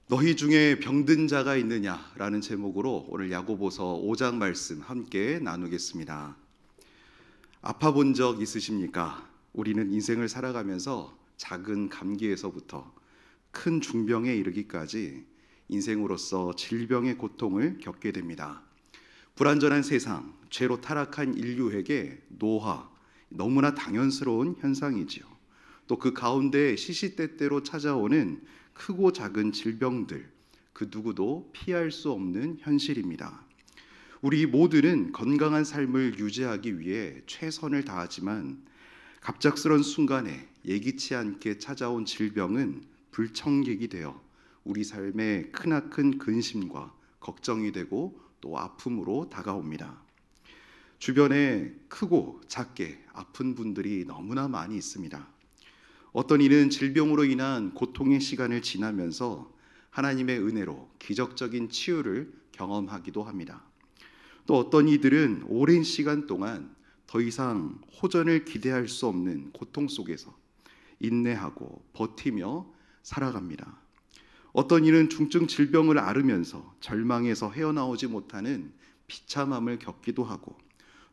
너희 중에 병든 자가 있느냐라는 제목으로 오늘 야고보서 5장 말씀 함께 나누겠습니다. 아파 본 적 있으십니까? 우리는 인생을 살아가면서 작은 감기에서부터 큰 중병에 이르기까지 인생으로서 질병의 고통을 겪게 됩니다. 불완전한 세상, 죄로 타락한 인류에게 노화, 너무나 당연스러운 현상이지요. 또 그 가운데 시시때때로 찾아오는 크고 작은 질병들, 그 누구도 피할 수 없는 현실입니다. 우리 모두는 건강한 삶을 유지하기 위해 최선을 다하지만 갑작스런 순간에 예기치 않게 찾아온 질병은 불청객이 되어 우리 삶에 크나큰 근심과 걱정이 되고 또 아픔으로 다가옵니다. 주변에 크고 작게 아픈 분들이 너무나 많이 있습니다. 어떤 이는 질병으로 인한 고통의 시간을 지나면서 하나님의 은혜로 기적적인 치유를 경험하기도 합니다. 또 어떤 이들은 오랜 시간 동안 더 이상 호전을 기대할 수 없는 고통 속에서 인내하고 버티며 살아갑니다. 어떤 이는 중증 질병을 앓으면서 절망에서 헤어나오지 못하는 비참함을 겪기도 하고,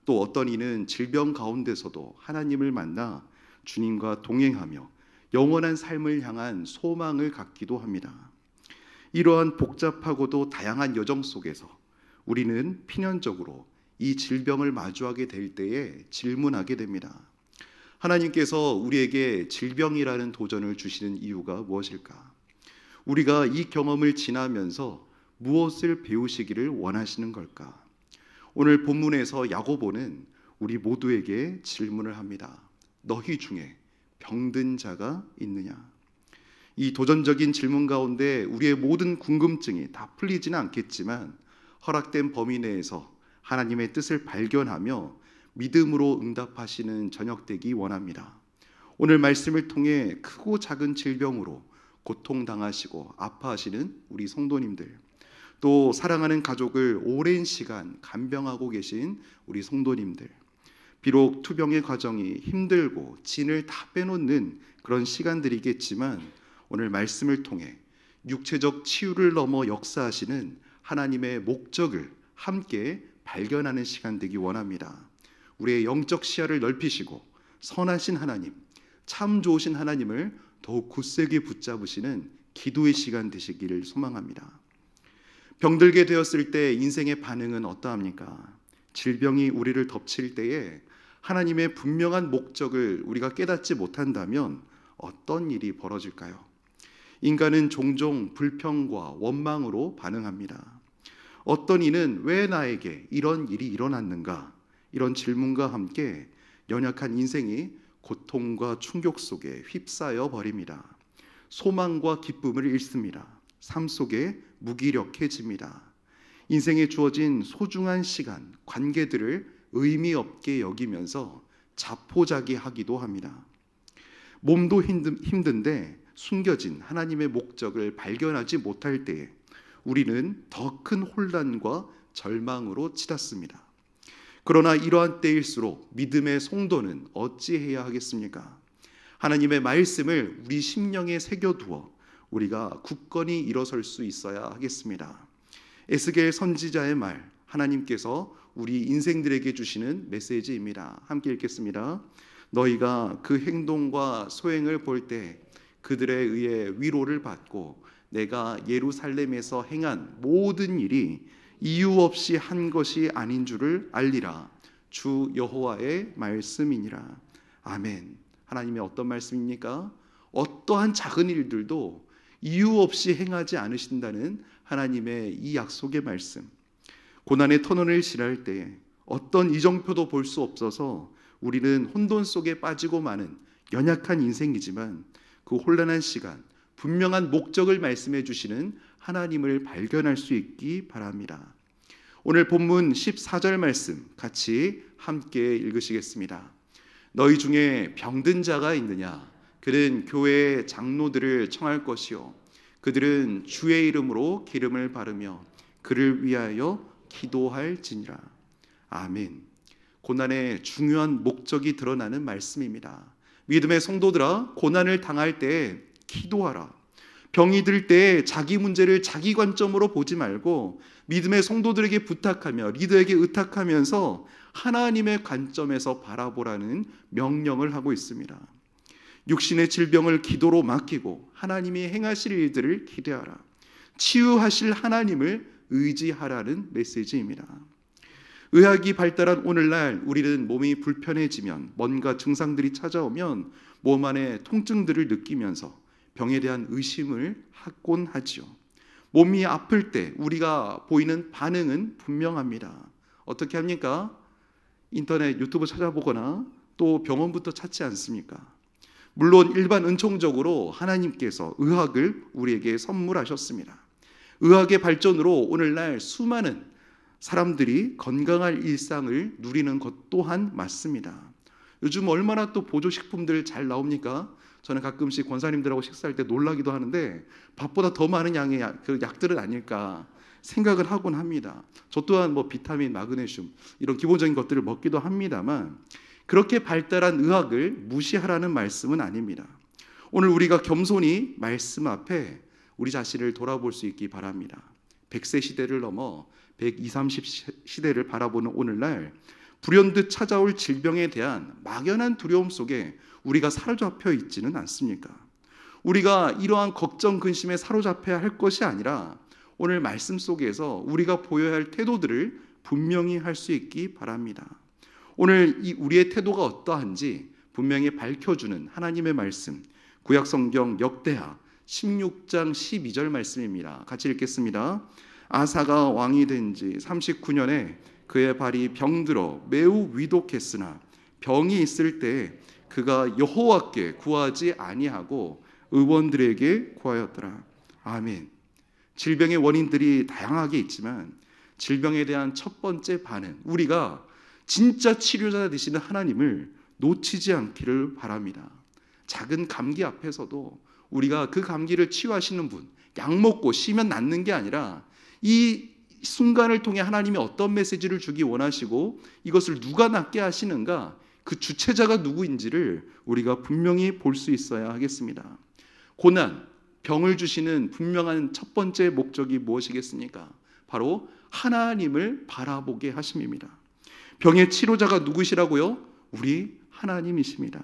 또 어떤 이는 질병 가운데서도 하나님을 만나 주님과 동행하며 영원한 삶을 향한 소망을 갖기도 합니다. 이러한 복잡하고도 다양한 여정 속에서 우리는 필연적으로 이 질병을 마주하게 될 때에 질문하게 됩니다. 하나님께서 우리에게 질병이라는 도전을 주시는 이유가 무엇일까? 우리가 이 경험을 지나면서 무엇을 배우시기를 원하시는 걸까? 오늘 본문에서 야고보는 우리 모두에게 질문을 합니다. 너희 중에 병든 자가 있느냐? 이 도전적인 질문 가운데 우리의 모든 궁금증이 다 풀리지는 않겠지만 허락된 범위 내에서 하나님의 뜻을 발견하며 믿음으로 응답하시는 저녁 되기 원합니다. 오늘 말씀을 통해 크고 작은 질병으로 고통당하시고 아파하시는 우리 성도님들, 또 사랑하는 가족을 오랜 시간 간병하고 계신 우리 성도님들, 비록 투병의 과정이 힘들고 진을 다 빼놓는 그런 시간들이겠지만 오늘 말씀을 통해 육체적 치유를 넘어 역사하시는 하나님의 목적을 함께 발견하는 시간 되기 원합니다. 우리의 영적 시야를 넓히시고 선하신 하나님, 참 좋으신 하나님을 더욱 굳세게 붙잡으시는 기도의 시간 되시기를 소망합니다. 병들게 되었을 때 인생의 반응은 어떠합니까? 질병이 우리를 덮칠 때에 하나님의 분명한 목적을 우리가 깨닫지 못한다면 어떤 일이 벌어질까요? 인간은 종종 불평과 원망으로 반응합니다. 어떤 이는 왜 나에게 이런 일이 일어났는가? 이런 질문과 함께 연약한 인생이 고통과 충격 속에 휩싸여 버립니다. 소망과 기쁨을 잃습니다. 삶 속에 무기력해집니다. 인생에 주어진 소중한 시간, 관계들을 의미 없게 여기면서 자포자기하기도 합니다. 몸도 힘든데 숨겨진 하나님의 목적을 발견하지 못할 때에 우리는 더 큰 혼란과 절망으로 치닫습니다. 그러나 이러한 때일수록 믿음의 성도는 어찌해야 하겠습니까? 하나님의 말씀을 우리 심령에 새겨두어 우리가 굳건히 일어설 수 있어야 하겠습니다. 에스겔 선지자의 말, 하나님께서 우리 인생들에게 주시는 메시지입니다. 함께 읽겠습니다. 너희가 그 행동과 소행을 볼 때 그들에 의해 위로를 받고 내가 예루살렘에서 행한 모든 일이 이유 없이 한 것이 아닌 줄을 알리라. 주 여호와의 말씀이니라. 아멘. 하나님의 어떤 말씀입니까? 어떠한 작은 일들도 이유 없이 행하지 않으신다는 하나님의 이 약속의 말씀. 고난의 터널을 지날 때 어떤 이정표도 볼 수 없어서 우리는 혼돈 속에 빠지고 마는 연약한 인생이지만 그 혼란한 시간, 분명한 목적을 말씀해 주시는 하나님을 발견할 수 있기 바랍니다. 오늘 본문 14절 말씀 같이 함께 읽으시겠습니다. 너희 중에 병든 자가 있느냐? 그는 교회의 장로들을 청할 것이요 그들은 주의 이름으로 기름을 바르며 그를 위하여 기도할지니라. 아멘. 고난의 중요한 목적이 드러나는 말씀입니다. 믿음의 성도들아, 고난을 당할 때 기도하라. 병이 들 때 자기 문제를 자기 관점으로 보지 말고 믿음의 성도들에게 부탁하며 리더에게 의탁하면서 하나님의 관점에서 바라보라는 명령을 하고 있습니다. 육신의 질병을 기도로 맡기고 하나님이 행하실 일들을 기대하라. 치유하실 하나님을 의지하라는 메시지입니다. 의학이 발달한 오늘날 우리는 몸이 불편해지면, 뭔가 증상들이 찾아오면 몸 안에 통증들을 느끼면서 병에 대한 의심을 하곤 하지요. 몸이 아플 때 우리가 보이는 반응은 분명합니다. 어떻게 합니까? 인터넷 유튜브 찾아보거나 또 병원부터 찾지 않습니까? 물론 일반 은총적으로 하나님께서 의학을 우리에게 선물하셨습니다. 의학의 발전으로 오늘날 수많은 사람들이 건강한 일상을 누리는 것 또한 맞습니다. 요즘 얼마나 또 보조식품들 잘 나옵니까? 저는 가끔씩 권사님들하고 식사할 때 놀라기도 하는데 밥보다 더 많은 양의 약들은 아닐까 생각을 하곤 합니다. 저 또한 비타민, 마그네슘 이런 기본적인 것들을 먹기도 합니다만 그렇게 발달한 의학을 무시하라는 말씀은 아닙니다. 오늘 우리가 겸손히 말씀 앞에 우리 자신을 돌아볼 수 있기 바랍니다. 100세 시대를 넘어 120, 30 시대를 바라보는 오늘날 불현듯 찾아올 질병에 대한 막연한 두려움 속에 우리가 사로잡혀 있지는 않습니까? 우리가 이러한 걱정, 근심에 사로잡혀야 할 것이 아니라 오늘 말씀 속에서 우리가 보여야 할 태도들을 분명히 할 수 있기 바랍니다. 오늘 우리의 태도가 어떠한지 분명히 밝혀주는 하나님의 말씀, 구약성경 역대하 16장 12절 말씀입니다. 같이 읽겠습니다. 아사가 왕이 된 지 39년에 그의 발이 병들어 매우 위독했으나 병이 있을 때 그가 여호와께 구하지 아니하고 의원들에게 구하였더라. 아멘. 질병의 원인들이 다양하게 있지만 질병에 대한 첫 번째 반응, 우리가 진짜 치료자 되시는 하나님을 놓치지 않기를 바랍니다. 작은 감기 앞에서도 우리가 그 감기를 치유하시는 분, 약 먹고 쉬면 낫는 게 아니라 이 순간을 통해 하나님이 어떤 메시지를 주기 원하시고 이것을 누가 낫게 하시는가, 그 주체자가 누구인지를 우리가 분명히 볼 수 있어야 하겠습니다. 고난, 병을 주시는 분명한 첫 번째 목적이 무엇이겠습니까? 바로 하나님을 바라보게 하심입니다. 병의 치료자가 누구시라고요? 우리 하나님이십니다.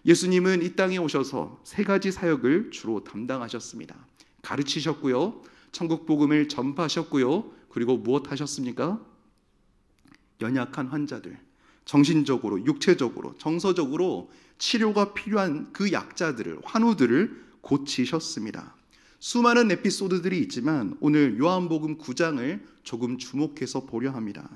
예수님은 이 땅에 오셔서 세 가지 사역을 주로 담당하셨습니다. 가르치셨고요, 천국 복음을 전파하셨고요, 그리고 무엇 하셨습니까? 연약한 환자들, 정신적으로, 육체적으로, 정서적으로 치료가 필요한 그 약자들을, 환우들을 고치셨습니다. 수많은 에피소드들이 있지만 오늘 요한복음 9장을 조금 주목해서 보려 합니다.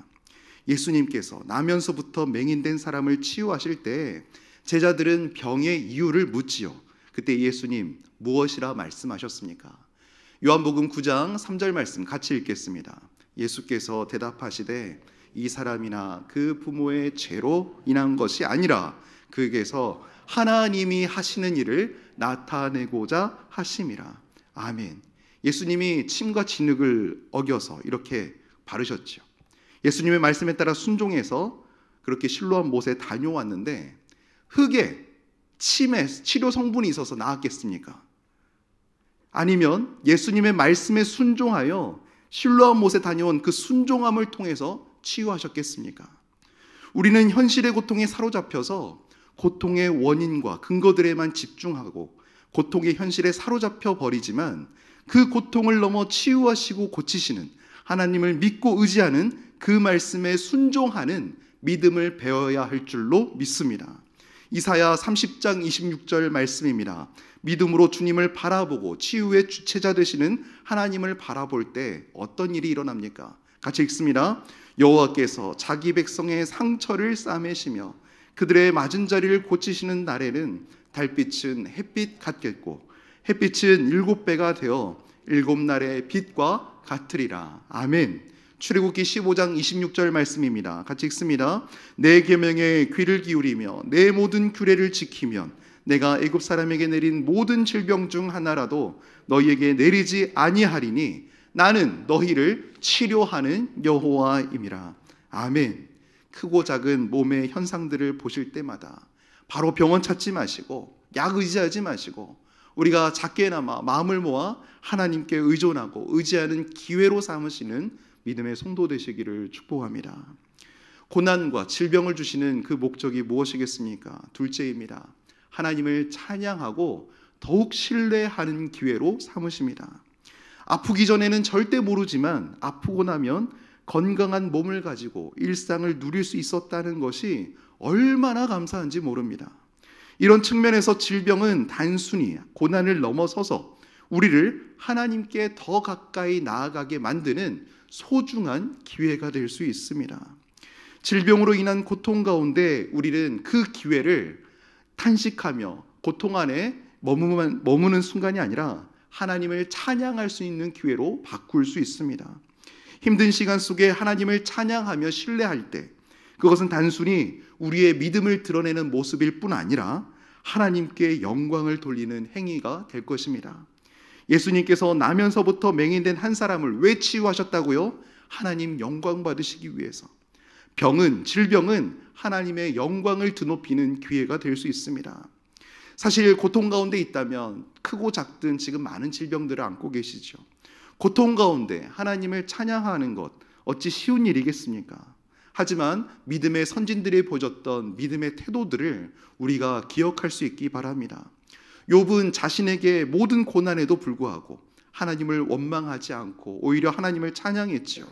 예수님께서 나면서부터 맹인된 사람을 치유하실 때 제자들은 병의 이유를 묻지요. 그때 예수님 무엇이라 말씀하셨습니까? 요한복음 9장 3절 말씀 같이 읽겠습니다. 예수께서 대답하시되 이 사람이나 그 부모의 죄로 인한 것이 아니라 그에게서 하나님이 하시는 일을 나타내고자 하심이라. 아멘. 예수님이 침과 진흙을 어겨서 이렇게 바르셨죠. 예수님의 말씀에 따라 순종해서 그렇게 실로암 못에 다녀왔는데 흙에 침에 치료 성분이 있어서 나았겠습니까? 아니면 예수님의 말씀에 순종하여 실로암 못에 다녀온 그 순종함을 통해서 치유하셨겠습니까? 우리는 현실의 고통에 사로잡혀서 고통의 원인과 근거들에만 집중하고 고통의 현실에 사로잡혀 버리지만 그 고통을 넘어 치유하시고 고치시는 하나님을 믿고 의지하는 그 말씀에 순종하는 믿음을 배워야 할 줄로 믿습니다. 이사야 30장 26절 말씀입니다. 믿음으로 주님을 바라보고 치유의 주체자 되시는 하나님을 바라볼 때 어떤 일이 일어납니까? 같이 읽습니다. 여호와께서 자기 백성의 상처를 싸매시며 그들의 맞은 자리를 고치시는 날에는 달빛은 햇빛 같겠고 햇빛은 7배가 되어 7날의 빛과 같으리라. 아멘. 출애굽기 15장 26절 말씀입니다. 같이 읽습니다. 내 계명에 귀를 기울이며 내 모든 규례를 지키면 내가 애굽 사람에게 내린 모든 질병 중 하나라도 너희에게 내리지 아니하리니 나는 너희를 치료하는 여호와임이라. 아멘. 크고 작은 몸의 현상들을 보실 때마다 바로 병원 찾지 마시고 약 의지하지 마시고 우리가 작게나마 마음을 모아 하나님께 의존하고 의지하는 기회로 삼으시는 믿음의 성도 되시기를 축복합니다. 고난과 질병을 주시는 그 목적이 무엇이겠습니까? 둘째입니다. 하나님을 찬양하고 더욱 신뢰하는 기회로 삼으십니다. 아프기 전에는 절대 모르지만 아프고 나면 건강한 몸을 가지고 일상을 누릴 수 있었다는 것이 얼마나 감사한지 모릅니다. 이런 측면에서 질병은 단순히 고난을 넘어서서 우리를 하나님께 더 가까이 나아가게 만드는 소중한 기회가 될 수 있습니다. 질병으로 인한 고통 가운데 우리는 그 기회를 탄식하며 고통 안에 머무는 순간이 아니라 하나님을 찬양할 수 있는 기회로 바꿀 수 있습니다. 힘든 시간 속에 하나님을 찬양하며 신뢰할 때 그것은 단순히 우리의 믿음을 드러내는 모습일 뿐 아니라 하나님께 영광을 돌리는 행위가 될 것입니다. 예수님께서 나면서부터 맹인된 한 사람을 왜 치유하셨다고요? 하나님 영광 받으시기 위해서. 질병은 하나님의 영광을 드높이는 기회가 될 수 있습니다. 사실 고통 가운데 있다면 크고 작든 지금 많은 질병들을 안고 계시죠. 고통 가운데 하나님을 찬양하는 것 어찌 쉬운 일이겠습니까? 하지만 믿음의 선진들이 보여줬던 믿음의 태도들을 우리가 기억할 수 있기 바랍니다. 욥은 자신에게 모든 고난에도 불구하고 하나님을 원망하지 않고 오히려 하나님을 찬양했지요.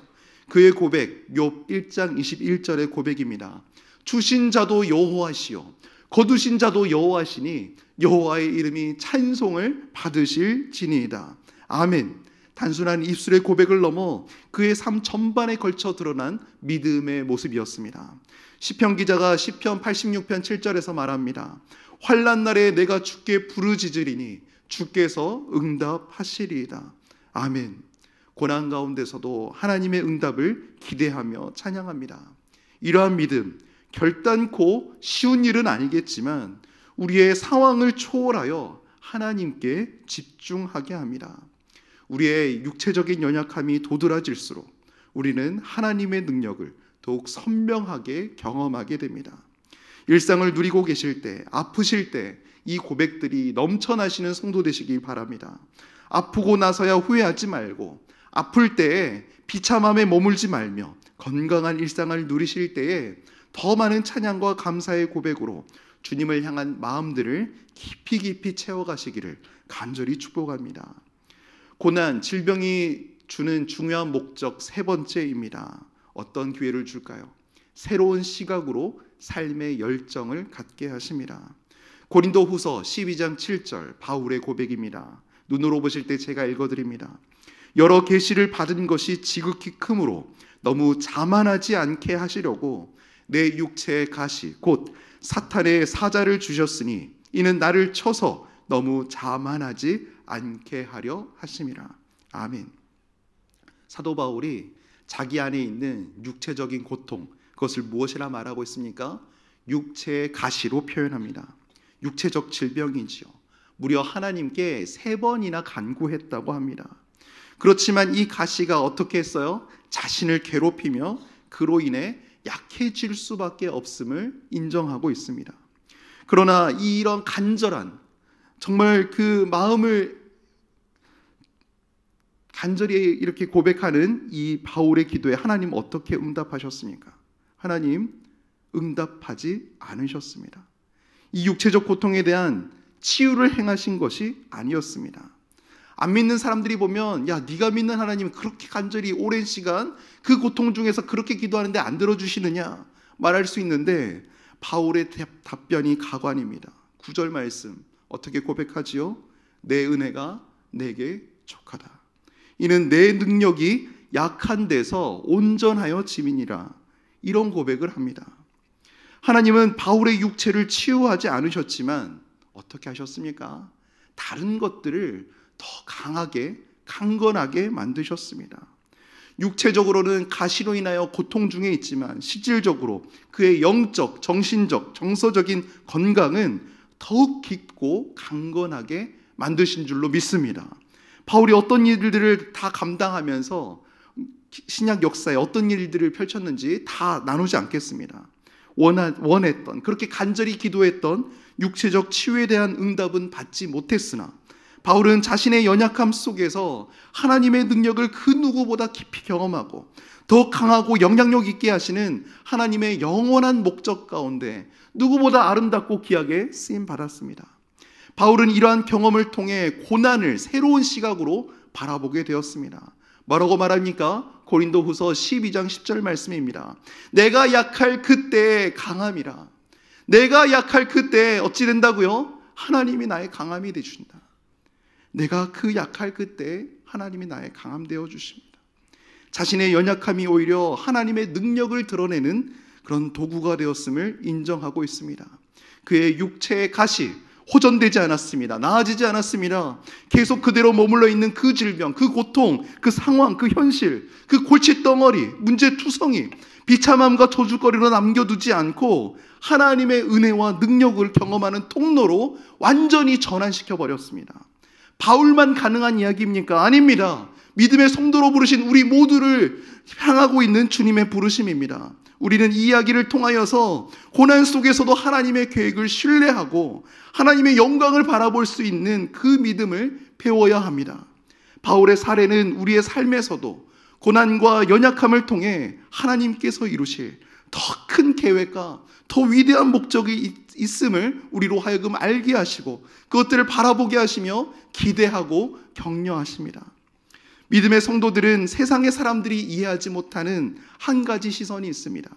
그의 고백, 욥 1장 21절의 고백입니다. 주신 자도 여호와시요 거두신 자도 여호와시니 여호와의 이름이 찬송을 받으실지니이다. 아멘. 단순한 입술의 고백을 넘어 그의 삶 전반에 걸쳐 드러난 믿음의 모습이었습니다. 시편 기자가 시편 86편 7절에서 말합니다. 환난 날에 내가 주께 부르짖으리니 주께서 응답하시리이다. 아멘. 고난 가운데서도 하나님의 응답을 기대하며 찬양합니다. 이러한 믿음, 결단코 쉬운 일은 아니겠지만 우리의 상황을 초월하여 하나님께 집중하게 합니다. 우리의 육체적인 연약함이 도드라질수록 우리는 하나님의 능력을 더욱 선명하게 경험하게 됩니다. 일상을 누리고 계실 때, 아프실 때 이 고백들이 넘쳐나시는 성도 되시길 바랍니다. 아프고 나서야 후회하지 말고 아플 때에 비참함에 머물지 말며 건강한 일상을 누리실 때에 더 많은 찬양과 감사의 고백으로 주님을 향한 마음들을 깊이 채워가시기를 간절히 축복합니다. 고난, 질병이 주는 중요한 목적 세 번째입니다. 어떤 기회를 줄까요? 새로운 시각으로 삶의 열정을 갖게 하십니다. 고린도후서 12장 7절 바울의 고백입니다. 눈으로 보실 때 제가 읽어드립니다. 여러 계시를 받은 것이 지극히 크므로 너무 자만하지 않게 하시려고 내 육체의 가시 곧 사탄의 사자를 주셨으니 이는 나를 쳐서 너무 자만하지 않게 하려 하심이라. 아멘. 사도 바울이 자기 안에 있는 육체적인 고통, 그것을 무엇이라 말하고 있습니까? 육체의 가시로 표현합니다. 육체적 질병이지요. 무려 하나님께 3번이나 간구했다고 합니다. 그렇지만 이 가시가 어떻게 했어요? 자신을 괴롭히며 그로 인해 약해질 수밖에 없음을 인정하고 있습니다. 그러나 이런 간절한 정말 그 마음을 간절히 이렇게 고백하는 이 바울의 기도에 하나님 어떻게 응답하셨습니까? 하나님 응답하지 않으셨습니다. 이 육체적 고통에 대한 치유를 행하신 것이 아니었습니다. 안 믿는 사람들이 보면 야 네가 믿는 하나님 그렇게 간절히 오랜 시간 그 고통 중에서 그렇게 기도하는데 안 들어주시느냐 말할 수 있는데 바울의 답변이 가관입니다. 9절 말씀 어떻게 고백하지요? 내 은혜가 내게 족하다. 이는 내 능력이 약한 데서 온전하여 짐이니라. 이런 고백을 합니다. 하나님은 바울의 육체를 치유하지 않으셨지만 어떻게 하셨습니까? 다른 것들을 더 강하게 강건하게 만드셨습니다. 육체적으로는 가시로 인하여 고통 중에 있지만 실질적으로 그의 영적, 정신적, 정서적인 건강은 더욱 깊고 강건하게 만드신 줄로 믿습니다. 바울이 어떤 일들을 다 감당하면서 신약 역사에 어떤 일들을 펼쳤는지 다 나누지 않겠습니다. 원했던, 그렇게 간절히 기도했던 육체적 치유에 대한 응답은 받지 못했으나 바울은 자신의 연약함 속에서 하나님의 능력을 그 누구보다 깊이 경험하고 더 강하고 영향력 있게 하시는 하나님의 영원한 목적 가운데 누구보다 아름답고 귀하게 쓰임 받았습니다. 바울은 이러한 경험을 통해 고난을 새로운 시각으로 바라보게 되었습니다. 뭐라고 말합니까? 고린도후서 12장 10절 말씀입니다. 내가 약할 그때에 강함이라. 내가 약할 그때에 어찌 된다고요? 하나님이 나의 강함이 되주신다. 내가 그 약할 그때에 하나님이 나의 강함 되어 주십니다. 자신의 연약함이 오히려 하나님의 능력을 드러내는 그런 도구가 되었음을 인정하고 있습니다. 그의 육체의 가시 호전되지 않았습니다. 나아지지 않았습니다. 계속 그대로 머물러 있는 그 질병, 그 고통, 그 상황, 그 현실, 그 골칫덩어리, 문제투성이, 비참함과 저주거리로 남겨두지 않고 하나님의 은혜와 능력을 경험하는 통로로 완전히 전환시켜 버렸습니다. 바울만 가능한 이야기입니까? 아닙니다. 믿음의 성도로 부르신 우리 모두를 향하고 있는 주님의 부르심입니다. 우리는 이 이야기를 통하여서 고난 속에서도 하나님의 계획을 신뢰하고 하나님의 영광을 바라볼 수 있는 그 믿음을 배워야 합니다. 바울의 사례는 우리의 삶에서도 고난과 연약함을 통해 하나님께서 이루실 더 큰 계획과 더 위대한 목적이 있음을 우리로 하여금 알게 하시고 그것들을 바라보게 하시며 기대하고 격려하십니다. 믿음의 성도들은 세상의 사람들이 이해하지 못하는 한 가지 시선이 있습니다.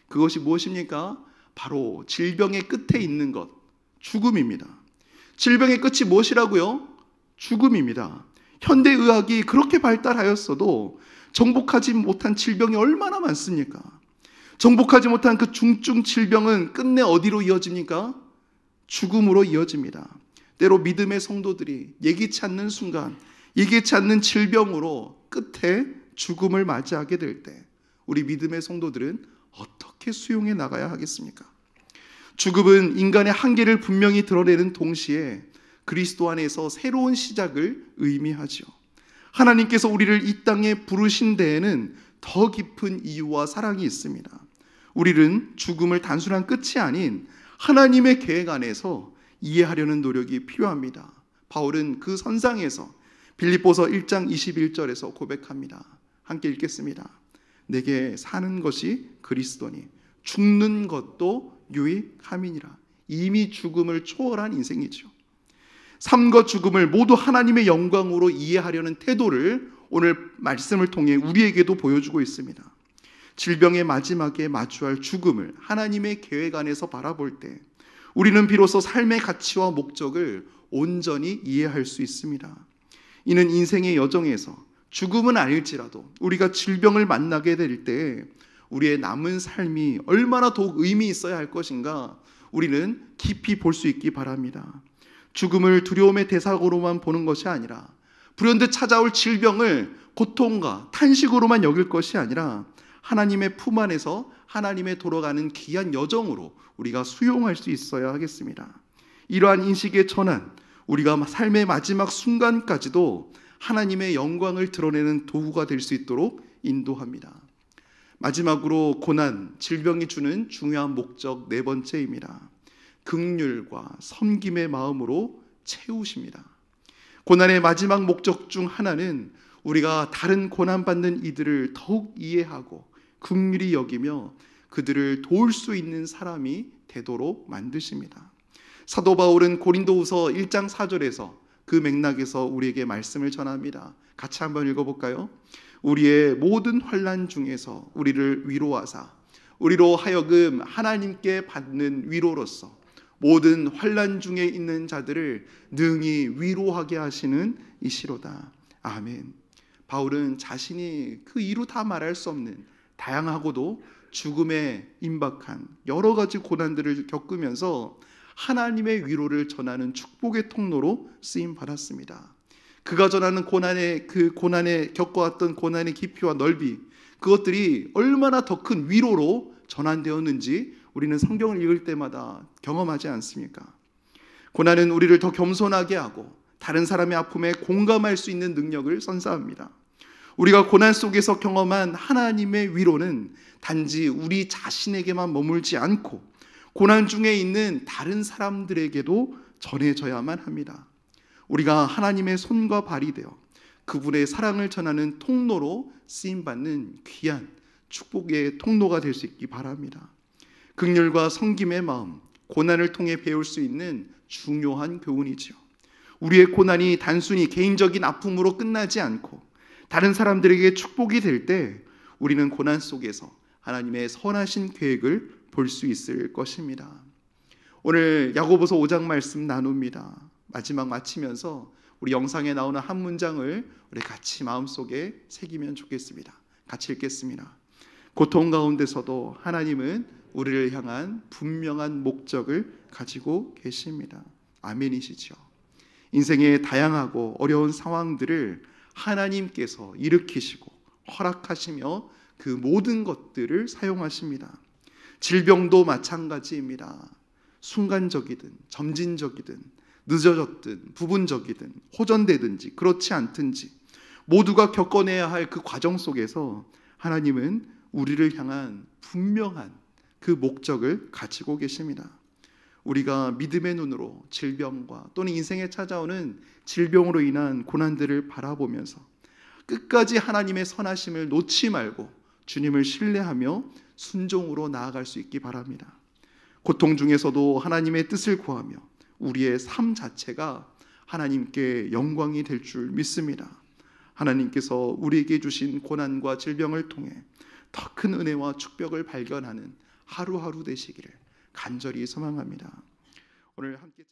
그것이 무엇입니까? 바로 질병의 끝에 있는 것, 죽음입니다. 질병의 끝이 무엇이라고요? 죽음입니다. 현대의학이 그렇게 발달하였어도 정복하지 못한 질병이 얼마나 많습니까? 정복하지 못한 그 중증 질병은 끝내 어디로 이어집니까? 죽음으로 이어집니다. 때로 믿음의 성도들이 예기치 않는 순간, 예기치 않는 질병으로 끝에 죽음을 맞이하게 될 때 우리 믿음의 성도들은 어떻게 수용해 나가야 하겠습니까? 죽음은 인간의 한계를 분명히 드러내는 동시에 그리스도 안에서 새로운 시작을 의미하죠. 하나님께서 우리를 이 땅에 부르신 데에는 더 깊은 이유와 사랑이 있습니다. 우리는 죽음을 단순한 끝이 아닌 하나님의 계획 안에서 이해하려는 노력이 필요합니다. 바울은 그 선상에서 빌립보서 1장 21절에서 고백합니다. 함께 읽겠습니다. 내게 사는 것이 그리스도니 죽는 것도 유익함이니라. 이미 죽음을 초월한 인생이죠. 삶과 죽음을 모두 하나님의 영광으로 이해하려는 태도를 오늘 말씀을 통해 우리에게도 보여주고 있습니다. 질병의 마지막에 마주할 죽음을 하나님의 계획 안에서 바라볼 때 우리는 비로소 삶의 가치와 목적을 온전히 이해할 수 있습니다. 이는 인생의 여정에서 죽음은 아닐지라도 우리가 질병을 만나게 될 때 우리의 남은 삶이 얼마나 더욱 의미 있어야 할 것인가 우리는 깊이 볼 수 있기 바랍니다. 죽음을 두려움의 대상으로만 보는 것이 아니라 불현듯 찾아올 질병을 고통과 탄식으로만 여길 것이 아니라 하나님의 품 안에서 하나님의 돌아가는 귀한 여정으로 우리가 수용할 수 있어야 하겠습니다. 이러한 인식의 전환, 우리가 삶의 마지막 순간까지도 하나님의 영광을 드러내는 도구가 될 수 있도록 인도합니다. 마지막으로 고난, 질병이 주는 중요한 목적 네 번째입니다. 긍휼과 섬김의 마음으로 채우십니다. 고난의 마지막 목적 중 하나는 우리가 다른 고난받는 이들을 더욱 이해하고 긍휼히 여기며 그들을 도울 수 있는 사람이 되도록 만드십니다. 사도 바울은 고린도후서 1장 4절에서 그 맥락에서 우리에게 말씀을 전합니다. 같이 한번 읽어볼까요? 우리의 모든 환난 중에서 우리를 위로하사 우리로 하여금 하나님께 받는 위로로서 모든 환난 중에 있는 자들을 능히 위로하게 하시는 이시로다. 아멘. 바울은 자신이 그 이루 다 말할 수 없는 다양하고도 죽음에 임박한 여러 가지 고난들을 겪으면서 하나님의 위로를 전하는 축복의 통로로 쓰임 받았습니다. 그가 전하는 그 고난에 겪어왔던 고난의 깊이와 넓이, 그것들이 얼마나 더 큰 위로로 전환되었는지 우리는 성경을 읽을 때마다 경험하지 않습니까? 고난은 우리를 더 겸손하게 하고 다른 사람의 아픔에 공감할 수 있는 능력을 선사합니다. 우리가 고난 속에서 경험한 하나님의 위로는 단지 우리 자신에게만 머물지 않고 고난 중에 있는 다른 사람들에게도 전해져야만 합니다. 우리가 하나님의 손과 발이 되어 그분의 사랑을 전하는 통로로 쓰임받는 귀한 축복의 통로가 될 수 있기 바랍니다. 긍휼과 섬김의 마음, 고난을 통해 배울 수 있는 중요한 교훈이지요. 우리의 고난이 단순히 개인적인 아픔으로 끝나지 않고 다른 사람들에게 축복이 될 때 우리는 고난 속에서 하나님의 선하신 계획을 볼 수 있을 것입니다. 오늘 야고보서 5장 말씀 나눕니다. 마지막 마치면서 우리 영상에 나오는 한 문장을 우리 같이 마음속에 새기면 좋겠습니다. 같이 읽겠습니다. 고통 가운데서도 하나님은 우리를 향한 분명한 목적을 가지고 계십니다. 아멘이시죠. 인생의 다양하고 어려운 상황들을 하나님께서 일으키시고 허락하시며 그 모든 것들을 사용하십니다. 질병도 마찬가지입니다. 순간적이든 점진적이든 늦어졌든 부분적이든 호전되든지 그렇지 않든지 모두가 겪어내야 할 그 과정 속에서 하나님은 우리를 향한 분명한 그 목적을 가지고 계십니다. 우리가 믿음의 눈으로 질병과 또는 인생에 찾아오는 질병으로 인한 고난들을 바라보면서 끝까지 하나님의 선하심을 놓지 말고 주님을 신뢰하며 순종으로 나아갈 수 있기 바랍니다. 고통 중에서도 하나님의 뜻을 구하며 우리의 삶 자체가 하나님께 영광이 될 줄 믿습니다. 하나님께서 우리에게 주신 고난과 질병을 통해 더 큰 은혜와 축복을 발견하는 하루하루 되시기를 간절히 소망합니다. 오늘 함께